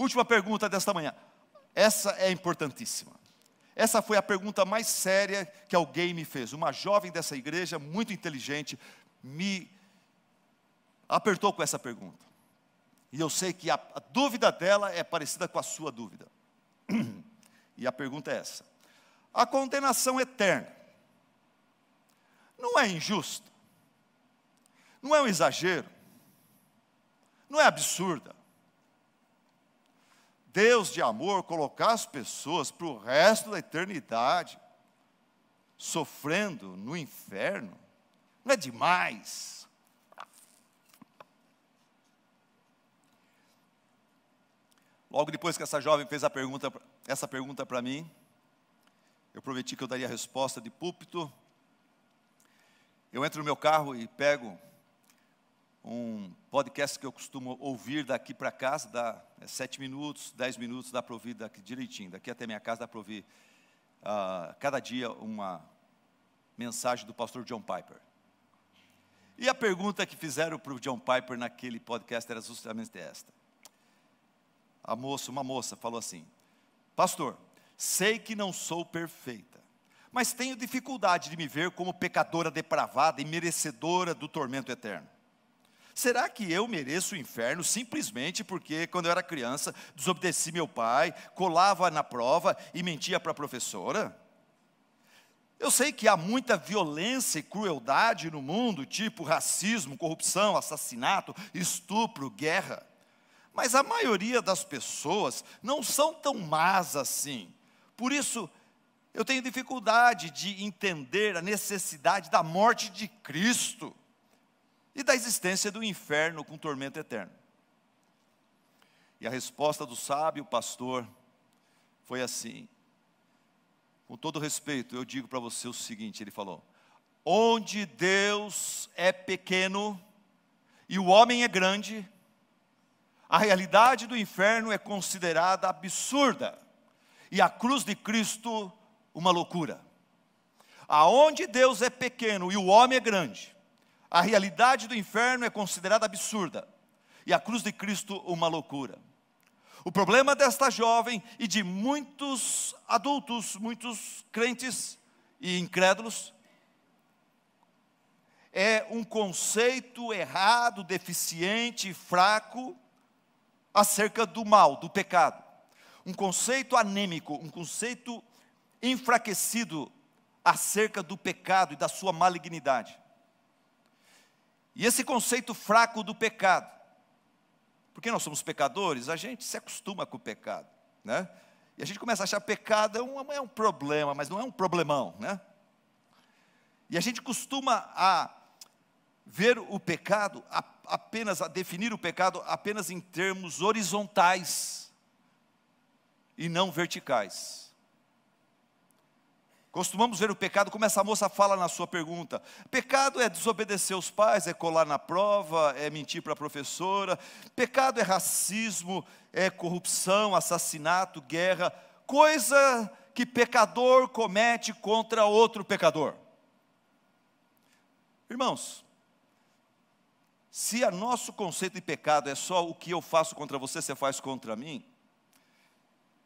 Última pergunta desta manhã. Essa é importantíssima. Essa foi a pergunta mais séria que alguém me fez. Uma jovem dessa igreja, muito inteligente, me apertou com essa pergunta. E eu sei que a dúvida dela é parecida com a sua dúvida. E a pergunta é essa: a condenação eterna não é injusta? Não é um exagero? Não é absurda? Deus de amor colocar as pessoas para o resto da eternidade sofrendo no inferno, não é demais? Logo depois que essa jovem fez essa pergunta para mim, eu prometi que eu daria a resposta de púlpito. Eu entro no meu carro e pego um podcast que eu costumo ouvir daqui para casa, dá 7 minutos, 10 minutos, dá para ouvir daqui direitinho. Daqui até minha casa dá para ouvir cada dia uma mensagem do pastor John Piper. E a pergunta que fizeram para o John Piper naquele podcast era justamente esta. Uma moça falou assim: pastor, sei que não sou perfeita, mas tenho dificuldade de me ver como pecadora depravada e merecedora do tormento eterno. Será que eu mereço o inferno simplesmente porque, quando eu era criança, desobedeci meu pai, colava na prova e mentia para a professora? Eu sei que há muita violência e crueldade no mundo, tipo racismo, corrupção, assassinato, estupro, guerra. Mas a maioria das pessoas não são tão más assim. Por isso, eu tenho dificuldade de entender a necessidade da morte de Cristo e da existência do inferno com tormento eterno. E a resposta do sábio pastor foi assim: com todo respeito, eu digo para você o seguinte, ele falou: onde Deus é pequeno e o homem é grande, a realidade do inferno é considerada absurda, e a cruz de Cristo uma loucura. Aonde Deus é pequeno e o homem é grande, a realidade do inferno é considerada absurda, e a cruz de Cristo uma loucura. O problema desta jovem e de muitos adultos, muitos crentes e incrédulos, é um conceito errado, deficiente e fraco acerca do mal, do pecado. Um conceito anêmico, um conceito enfraquecido acerca do pecado e da sua malignidade. E esse conceito fraco do pecado, porque nós somos pecadores, a gente se acostuma com o pecado, né? E a gente começa a achar pecado é um problema, mas não é um problemão, né? E a gente costuma a ver o pecado, a definir o pecado apenas em termos horizontais e não verticais. Costumamos ver o pecado, como essa moça fala na sua pergunta: pecado é desobedecer os pais, é colar na prova, é mentir para a professora. Pecado é racismo, é corrupção, assassinato, guerra, coisa que pecador comete contra outro pecador. Irmãos, se o nosso conceito de pecado é só o que eu faço contra você, você faz contra mim,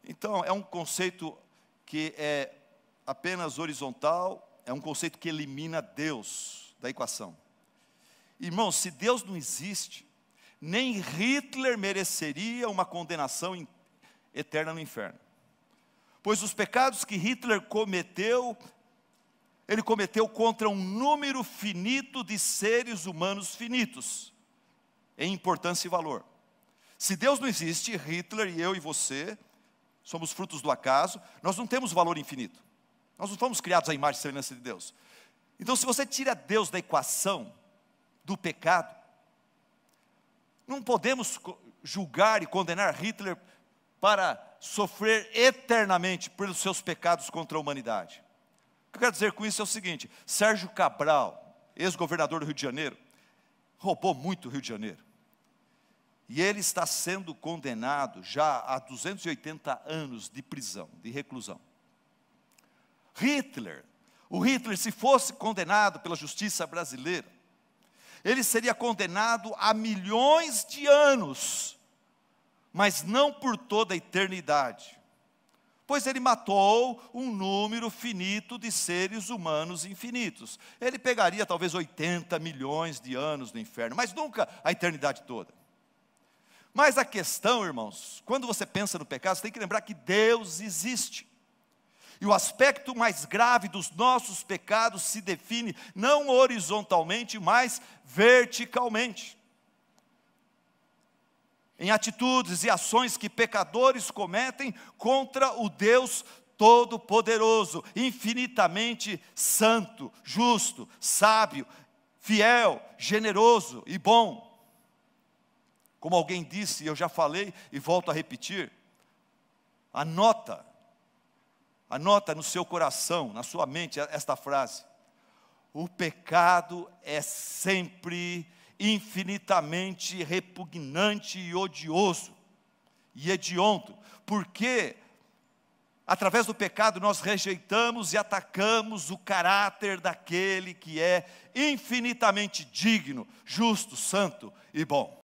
então é um conceito que é apenas horizontal, é um conceito que elimina Deus da equação. Irmãos, se Deus não existe, nem Hitler mereceria uma condenação eterna no inferno. Pois os pecados que Hitler cometeu, ele cometeu contra um número finito de seres humanos finitos, em importância e valor. Se Deus não existe, Hitler e eu e você somos frutos do acaso, nós não temos valor infinito. Nós não fomos criados à imagem e semelhança de Deus. Então, se você tira Deus da equação do pecado, não podemos julgar e condenar Hitler para sofrer eternamente pelos seus pecados contra a humanidade. O que eu quero dizer com isso é o seguinte: Sérgio Cabral, ex-governador do Rio de Janeiro, roubou muito o Rio de Janeiro. E ele está sendo condenado já a 280 anos de prisão, de reclusão. O Hitler, se fosse condenado pela justiça brasileira, ele seria condenado a milhões de anos, mas não por toda a eternidade, pois ele matou um número finito de seres humanos infinitos. Ele pegaria talvez 80 milhões de anos no inferno, mas nunca a eternidade toda. Mas a questão, irmãos, quando você pensa no pecado, você tem que lembrar que Deus existe. E o aspecto mais grave dos nossos pecados se define não horizontalmente, mas verticalmente. Em atitudes e ações que pecadores cometem contra o Deus Todo-Poderoso, infinitamente santo, justo, sábio, fiel, generoso e bom. Como alguém disse, eu já falei e volto a repetir, anota no seu coração, na sua mente esta frase: o pecado é sempre infinitamente repugnante e odioso e hediondo, porque através do pecado nós rejeitamos e atacamos o caráter daquele que é infinitamente digno, justo, santo e bom.